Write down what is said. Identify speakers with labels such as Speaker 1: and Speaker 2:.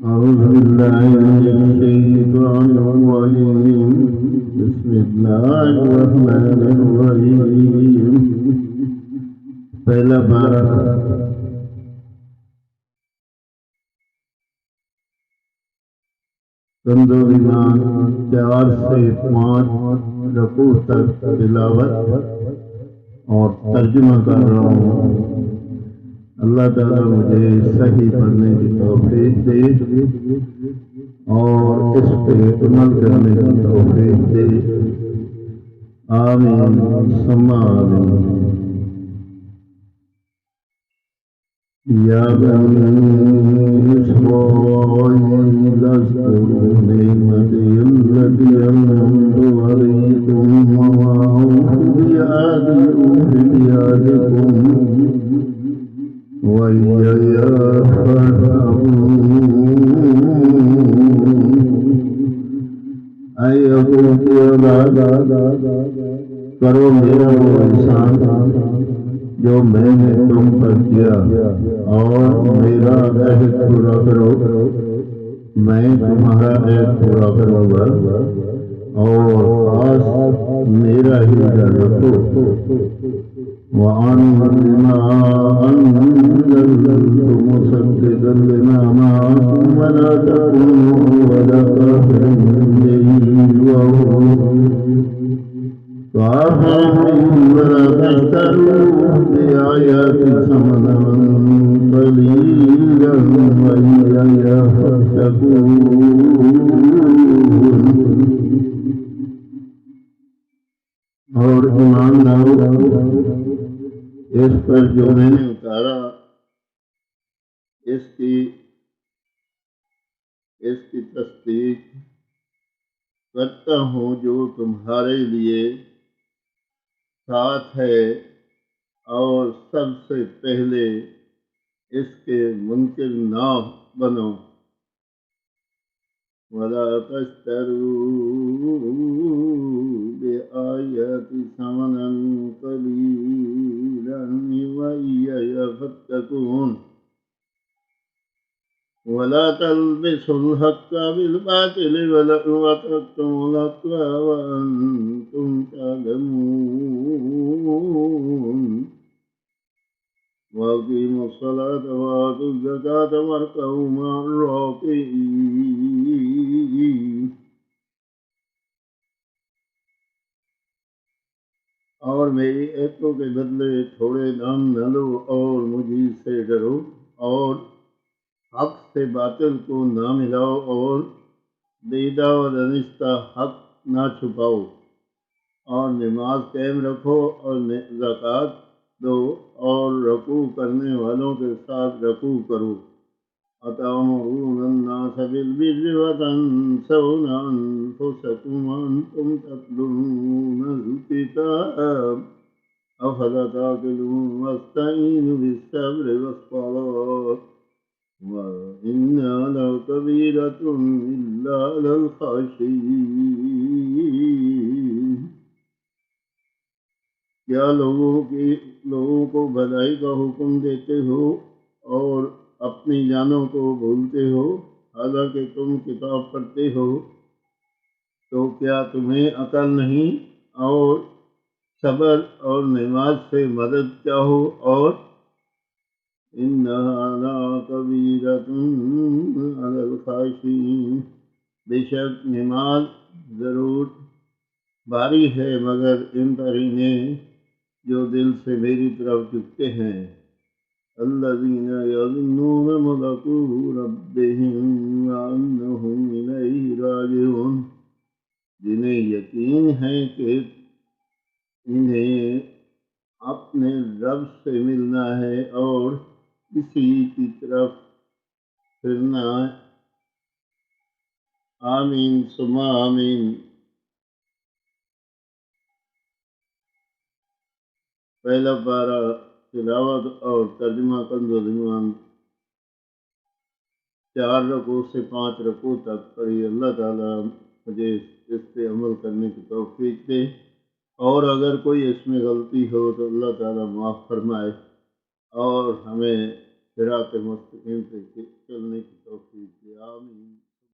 Speaker 1: أعوذ بالله من الشيطان الرجيم بسم الله الرحمن الرحيم پہلا پارہ کنز ایمان 4 سے 5 رکوع تک تلاوت اور ترجمہ کر رہا ہوں۔ اللہ تعالیٰ مجھے صحیح پڑھنے کی توفیق دے اور اس پہ عمل کرنے کی توفیق دے، آمین ثم آمین۔ یا بنی اسرائیل اذکروا نعمتی التي أنعمت عليكم وما أوفوا بعهدكم وإياي فارهبون۔ اے یعقوب کی اولاد، کرو میرا وہ احسان جو میں نے تم پر کیا اور میرا عہد پورا کرو، میں تمہارا عہد پورا کروں گا اور خاص میرا ہی ڈر رکھو۔ وَآمِنُوا بِمَا أَنزَلْتُ مُصَدِّقًا لِمَا مَعَكُمْ وَلَا تَكُونُوا أَوَّلَ كَافِرٍ بِهِ وَلَا تَشْتَرُوا بِآيَاتِي ثَمَنًا قَلِيلًا وَإِيَّايَ فَاتَّقُونِ۔ اور ایمان لاؤ اس پر جو میں نے اتارا، اس کی تصدیق کرتا ہوں جو تمہارے لیے ساتھ ہے، اور سب سے پہلے اس کے منکر نہ بنو۔ وَلَا تَشْتَرُوا بِآيَاتِي ثَمَنًا قَلِيلًا وَإِيَّايَ فَاتَّقُونِ۔ وَلَا تَلْبِسُوا الْحَقَّ بِالْبَاطِلِ وَتَكْتُمُوا الْحَقَّ وَأَنْتُمْ تَعْلَمُونَ۔ وَأَقِيمُوا الصَّلَاةَ وَآتُوا الزَّكَاةَ وَارْكَعُوا مَعَ الرَّاكِعِينَ۔ اور میری ایتوں کے بدلے تھوڑے دام نہ لو اور مجھے سے ڈرو، اور حق سے باطل کو نہ ملاؤ، اور دیدہ و دانستہ حق نہ چھپاؤ، اور نماز قائم رکھو اور زکوٰۃ دو، اور رکوع کرنے والوں کے ساتھ رکوع کرو۔ أَتَأْمُرُونَ النَّاسَ بِالْبِرِّ وَتَنْسَوْنَ أَنفُسَكُمْ وَأَنْتُمْ تَتْلُونَ الْكِتَابَ أَفَلَا تَعْقِلُونَ وَاسْتَعِينُوا بِالصَّبْرِ وَالصَّلَاةِ وَإِنَّهَا لَكَبِيرَةٌ إِلَّا عَلَى الْخَاشِعِينَ۔ کیا لوگوں کو بھلائی کا حکم دیتے ہو اور اپنی جانوں کو بھولتے ہو، حالانکہ تم کتاب پڑھتے ہو؟ تو کیا تمہیں عقل نہیں؟ اور صبر اور نماز سے مدد چاہو، اور إِنَّهَا لَكَبِيرَةٌ عَلَى الْخَاشِعِينَ، بے شک نماز ضرور بھاری ہے مگر ان پر انہیں جو دل سے میری طرف جھکتے ہیں۔ الذين يظنون ملاقو ربهم وأنهم إليه راجعون، جنہیں یقین ہے کہ انہیں اپنے رب سے ملنا ہے اور اسی کی طرف پھرنا ہے۔ آمین ثم آمین۔ پہلا پارہ تلاوت اور ترجمہ کنز ایمان 4 رکوع سے 5 رکوع تک پڑھی۔ اللہ تعالیٰ مجھے اس پہ عمل کرنے کی توفیق دے، اور اگر کوئی اس میں غلطی ہو تو اللہ تعالیٰ معاف فرمائے اور ہمیں صراط مستقیم پہ چلنے کی توفیق توفیق دے، آمین۔